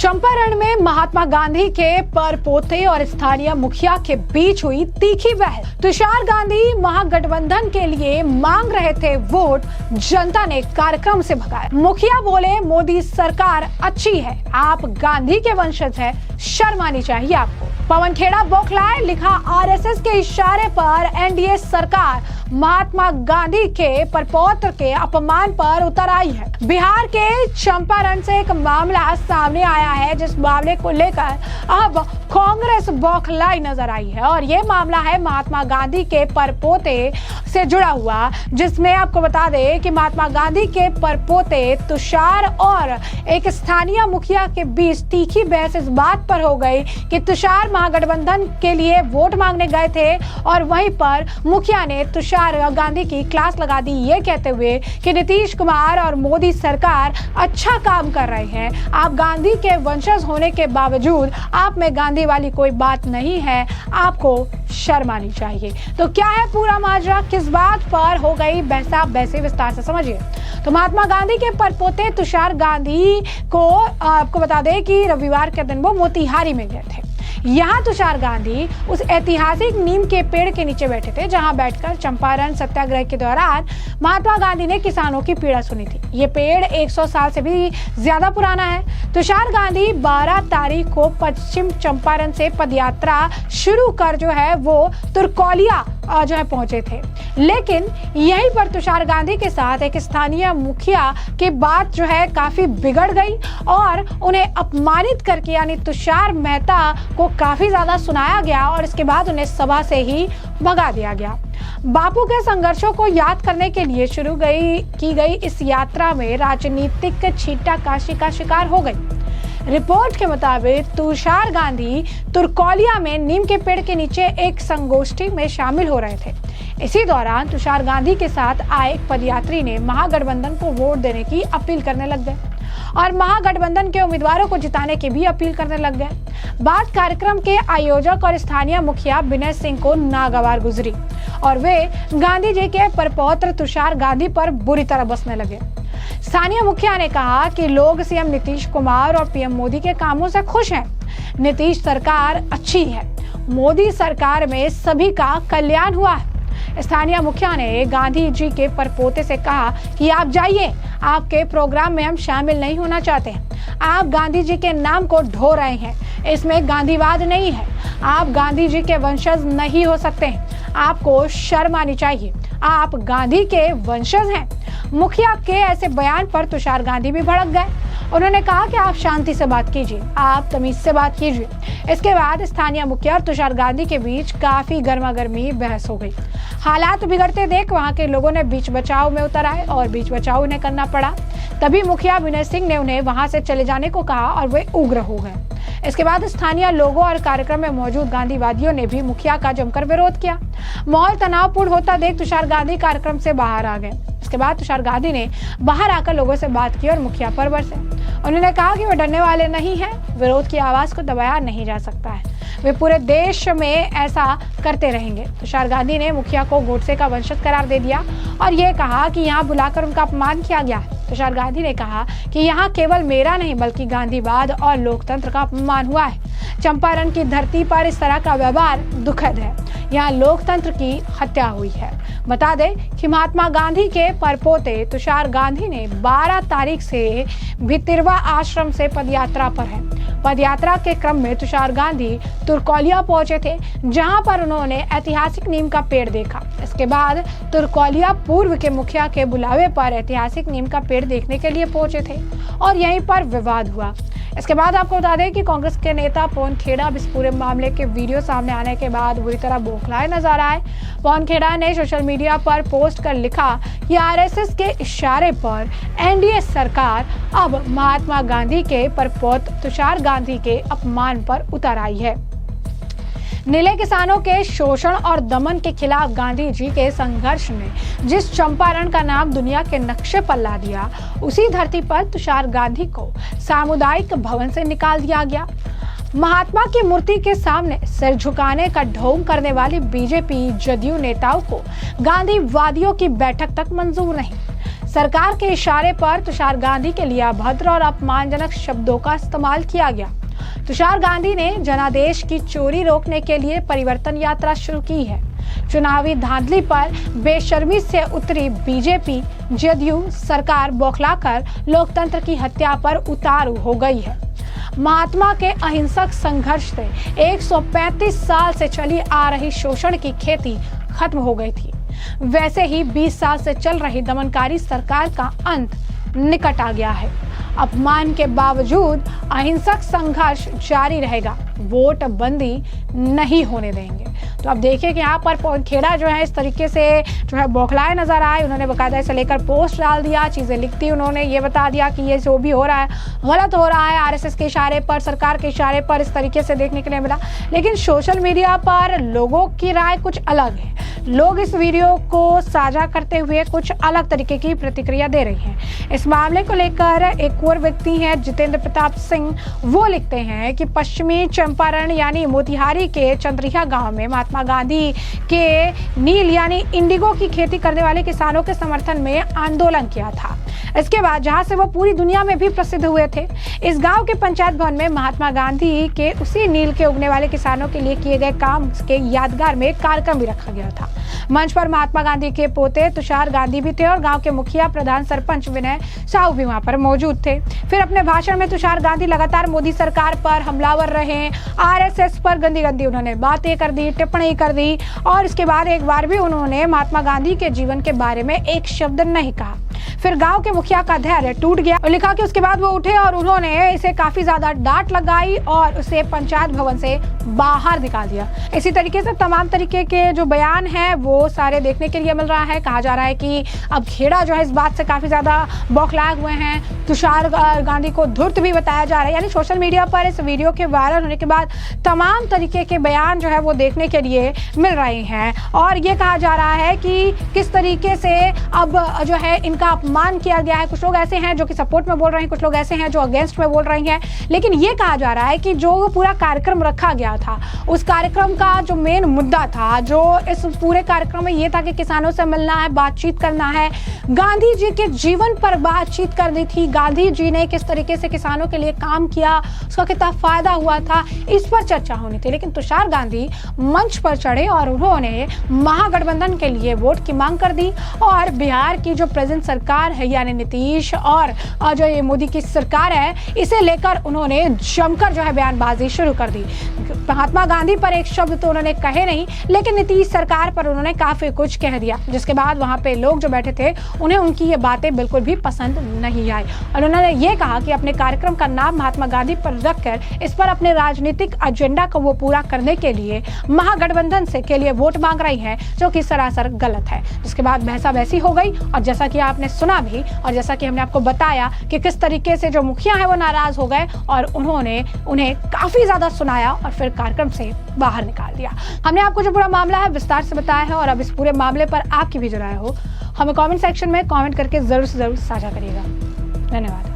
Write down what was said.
चंपारण में महात्मा गांधी के परपोते और स्थानीय मुखिया के बीच हुई तीखी बहस। तुषार गांधी महागठबंधन के लिए मांग रहे थे वोट, जनता ने कार्यक्रम से भगाया। मुखिया बोले, मोदी सरकार अच्छी है, आप गांधी के वंशज हैं, शर्म आनी चाहिए आपको। पवन खेड़ा बौखलाए, लिखा आरएसएस के इशारे पर एनडीए सरकार महात्मा गांधी के परपौत्र के अपमान पर उतर आई है। बिहार के चंपारण से एक मामला सामने आया है, जिस मामले को लेकर अब कांग्रेस बौखलाई नजर आई है और ये मामला है महात्मा गांधी के परपोते से जुड़ा हुआ, जिसमें आपको बता दें कि महात्मा गांधी के परपोते तुषार और एक स्थानीय मुखिया के बीच तीखी बहस इस बात पर हो गई कि तुषार महागठबंधन के लिए वोट मांगने गए थे और वहीं पर मुखिया ने तुषार गांधी की क्लास लगा दी, ये कहते हुए कि नीतीश कुमार और मोदी सरकार अच्छा काम कर रहे हैं, आप गांधी के वंशज होने के बावजूद आप में गांधी वाली कोई बात नहीं है, आपको शर्म आनी चाहिए। तो क्या है पूरा माजरा, किस बात पर हो गई बहसा बहसी, विस्तार से समझिए। तो महात्मा गांधी के परपोते तुषार गांधी को आपको बता दें कि रविवार के दिन वो मोतिहारी में गए थे। यहाँ तुषार गांधी उस ऐतिहासिक नीम के पेड़ के नीचे बैठे थे, जहां बैठकर चंपारण सत्याग्रह के दौरान महात्मा गांधी ने किसानों की पीड़ा सुनी थी। ये पेड़ 100 साल से भी ज्यादा पुराना है। तुषार गांधी 12 तारीख को पश्चिम चंपारण से पदयात्रा शुरू कर जो है वो तुरकोलिया जो है पहुंचे थे, लेकिन यहीं पर तुषार गांधी के साथ एक स्थानीय मुखिया की बात जो है काफी बिगड़ गई और उन्हें अपमानित करके यानी तुषार मेहता को काफी ज्यादा सुनाया गया और इसके बाद उन्हें सभा से ही भगा दिया गया। बापू के संघर्षों को याद करने के लिए शुरू की गई इस यात्रा में राजनीतिक छींटाकाशी का शिकार हो गई। रिपोर्ट के मुताबिक तुषार गांधी तुरकोलिया में नीम के पेड़ के नीचे एक संगोष्ठी में शामिल हो रहे थे। इसी दौरान तुषार गांधी के साथ आए एक पदयात्री ने महागठबंधन को वोट देने की अपील करने लग गए और महागठबंधन के उम्मीदवारों को जिताने की भी अपील करने लग गए। बात कार्यक्रम के आयोजक और स्थानीय मुखिया विनय सिंह को नागवार गुजरी और वे गांधी जी के परपौत्र तुषार गांधी पर बुरी तरह बसने लगे। स्थानीय मुखिया ने कहा कि लोग सीएम नीतीश कुमार और पीएम मोदी के कामों से खुश हैं। नीतीश सरकार अच्छी है, मोदी सरकार में सभी का कल्याण हुआ है। स्थानीय मुखिया ने गांधी जी के परपोते से कहा कि आप जाइए, आपके प्रोग्राम में हम शामिल नहीं होना चाहते हैं। आप गांधी जी के नाम को ढो रहे हैं, इसमें गांधीवाद नहीं है, आप गांधी जी के वंशज नहीं हो सकते हैं, आपको शर्म आनी चाहिए, आप गांधी के वंशज हैं। मुखिया के ऐसे बयान पर तुषार गांधी भी भड़क गए। उन्होंने कहा कि आप शांति से बात कीजिए, आप तमीज से बात कीजिए। इसके बाद स्थानीय मुखिया और तुषार गांधी के बीच काफी गर्मागर्मी बहस हो गई। हालात बिगड़ते देख वहां के लोगों ने बीच बचाव में उतर आए और बीच बचाव उन्हें करना पड़ा। तभी मुखिया विनय सिंह ने उन्हें वहां से चले जाने को कहा और वे उग्र हो गए। इसके बाद स्थानीय लोगों और कार्यक्रम में मौजूद गांधीवादियों ने भी मुखिया का जमकर विरोध किया। माहौल तनावपूर्ण होता देख तुषार गांधी कार्यक्रम से बाहर आ गए। इसके बाद तुषार गांधी ने बाहर आकर लोगों से बात की और मुखिया पर बरसे। उन्होंने कहा कि वे डरने वाले नहीं हैं, विरोध की आवाज को दबाया नहीं जा सकता है, वे पूरे देश में ऐसा करते रहेंगे। तुषार गांधी ने मुखिया को गोडसे का वंशज करार दे दिया और ये कहा कि यहाँ बुलाकर उनका अपमान किया गया है। तुषार गांधी ने कहा कि यहाँ केवल मेरा नहीं बल्कि गांधीवाद और लोकतंत्र का अपमान हुआ है। चंपारण की धरती पर इस तरह का व्यवहार दुखद है, यहाँ लोकतंत्र की हत्या हुई है। बता दें कि महात्मा गांधी के परपोते तुषार गांधी ने 12 तारीख से भितिरवा आश्रम से पदयात्रा पर है। पदयात्रा के क्रम में तुषार गांधी तुरकोलिया पहुंचे थे, जहां पर उन्होंने ऐतिहासिक नीम का पेड़ देखा। इसके बाद तुरकोलिया पूर्व के मुखिया के बुलावे पर ऐतिहासिक नीम का पेड़ देखने के लिए पहुंचे थे और यहीं पर विवाद हुआ। इसके बाद आपको बता दें कि कांग्रेस के नेता पवन खेड़ा इस पूरे मामले के वीडियो सामने आने के बाद बुरी तरह बौखलाए नजर आए। पवन खेड़ा ने सोशल मीडिया पर पोस्ट कर लिखा कि आरएसएस के इशारे पर एनडीए सरकार अब महात्मा गांधी के परपौत्र तुषार गांधी के अपमान पर उतर आई है। नीले किसानों के शोषण और दमन के खिलाफ गांधी जी के संघर्ष ने जिस चंपारण का नाम दुनिया के नक्शे पर ला दिया, उसी धरती पर तुषार गांधी को सामुदायिक भवन से निकाल दिया गया। महात्मा की मूर्ति के सामने सिर झुकाने का ढोंग करने वाली बीजेपी जदयू नेताओं को गांधीवादियों की बैठक तक मंजूर नहीं। सरकार के इशारे पर तुषार गांधी के लिए अभद्र और अपमानजनक शब्दों का इस्तेमाल किया गया। तुषार गांधी ने जनादेश की चोरी रोकने के लिए परिवर्तन यात्रा शुरू की है। चुनावी धांधली पर बेशर्मी से उतरी बीजेपी जदयू सरकार बौखलाकर लोकतंत्र की हत्या पर उतारू हो गई है। महात्मा के अहिंसक संघर्ष से 135 साल से चली आ रही शोषण की खेती खत्म हो गई थी। वैसे ही 20 साल से चल रही दमनकारी सरकार का अंत निकट आ गया है। अपमान के बावजूद अहिंसक संघर्ष जारी रहेगा, वोट बंदी नहीं होने देंगे। तो अब देखिए कि यहाँ पर खेड़ा जो है इस तरीके से जो है बौखलाए नजर आए। उन्होंने बकायदा इसे लेकर पोस्ट डाल दिया, चीजें लिख दी, उन्होंने ये बता दिया कि ये जो भी हो रहा है गलत हो रहा है, आरएसएस के इशारे पर, सरकार के इशारे पर इस तरीके से देखने के लिए मिला। लेकिन सोशल मीडिया पर लोगों की राय कुछ अलग है। लोग इस वीडियो को साझा करते हुए कुछ अलग तरीके की प्रतिक्रिया दे रही हैं। इस मामले को लेकर एक और व्यक्ति हैं जितेंद्र प्रताप सिंह, वो लिखते हैं कि पश्चिमी चंपारण यानी मोतिहारी के चंद्रिया गांव में महात्मा गांधी के नील यानी इंडिगो की खेती करने वाले किसानों के समर्थन में आंदोलन किया था। इसके बाद जहां से वो पूरी दुनिया में भी प्रसिद्ध हुए थे। इस गांव के पंचायत भवन में महात्मा गांधी के उसी नील के उगने वाले किसानों के लिए किए गए काम के यादगार में कार्यक्रम भी रखा गया था। मंच पर महात्मा गांधी के पोते तुषार गांधी भी थे और गांव के मुखिया प्रधान सरपंच विनय साहू भी वहां पर मौजूद थे। फिर अपने भाषण में तुषार गांधी लगातार मोदी सरकार पर हमलावर रहे, आरएसएस पर गंदी गंदी उन्होंने बातें कर दी, टिप्पणी कर दी और इसके बाद एक बार भी उन्होंने महात्मा गांधी के जीवन के बारे में एक शब्द नहीं कहा। फिर गांव के मुखिया का धैर्य टूट गया और लिखा कि उसके बाद वो उठे और उन्होंने इसे काफी ज्यादा डांट लगाई और उसे पंचायत भवन से बाहर निकाल दिया। इसी तरीके से तमाम तरीके के जो बयान हैं वो सारे देखने के लिए मिल रहा है। कहा जा रहा है कि अब खेड़ा जो है इस बात से काफी ज्यादा बौखलाए हुए हैं। तुषार गांधी को धूर्त भी बताया जा रहा है। यानी सोशल मीडिया पर इस वीडियो के वायरल होने के बाद तमाम तरीके के बयान जो है वो देखने के लिए मिल रहे हैं और ये कहा जा रहा है कि किस तरीके से अब जो है इनका अपमान किया गया है। कुछ लोग ऐसे हैं जो कि सपोर्ट में बोल रहे हैं, कुछ लोग ऐसे हैं जो अगेंस्ट में बोल रहे हैं। लेकिन ये कहा जा रहा है कि जो पूरा कार्यक्रम रखा गया था, उस कार्यक्रम का जो मेन मुद्दा था, जो इस पूरे कार्यक्रम में ये था कि किसानों से मिलना है, बातचीत करना है, गांधी जी के जीवन पर बातचीत करनी थी। गांधी जी ने किस तरीके से किसानों के लिए काम किया, उसका कितना फायदा हुआ था, इस पर चर्चा होनी थी। लेकिन तुषार गांधी मंच पर चढ़े और उन्होंने महागठबंधन के लिए वोट की मांग कर दी और बिहार की जो प्रेजेंट सरकार है यानी नीतीश और जो ये मोदी की सरकार है, इसे लेकर उन्होंने जमकर जो है बयानबाजी शुरू कर दी। महात्मा गांधी पर एक शब्द तो उन्होंने कहे नहीं, लेकिन नीतीश सरकार पर उन्होंने काफी कुछ कह दिया, जिसके बाद वहां पे लोग जो बैठे थे उन्हें उनकी ये बातें बिल्कुल भी पसंद नहीं आई और उन्होंने ये कहा कि अपने कार्यक्रम का नाम महात्मा गांधी पर रखकर इस पर अपने राजनीतिक एजेंडा को वो पूरा करने के लिए महागठबंधन से के लिए वोट मांग रही है, जो कि सरासर गलत है। जिसके बाद बहसा बहसी हो गई और जैसा कि आपने सुना भी और जैसा कि हमने आपको बताया कि किस तरीके से जो मुखिया है वो नाराज हो गए और उन्होंने उन्हें काफी ज्यादा सुनाया और फिर कार्यक्रम से बाहर निकाल दिया। हमने आपको जो पूरा मामला है विस्तार से बताया है और अब इस पूरे मामले पर आपकी भी जो राय हो हमें कमेंट सेक्शन में कमेंट करके जरूर से जरूर साझा करिएगा। धन्यवाद।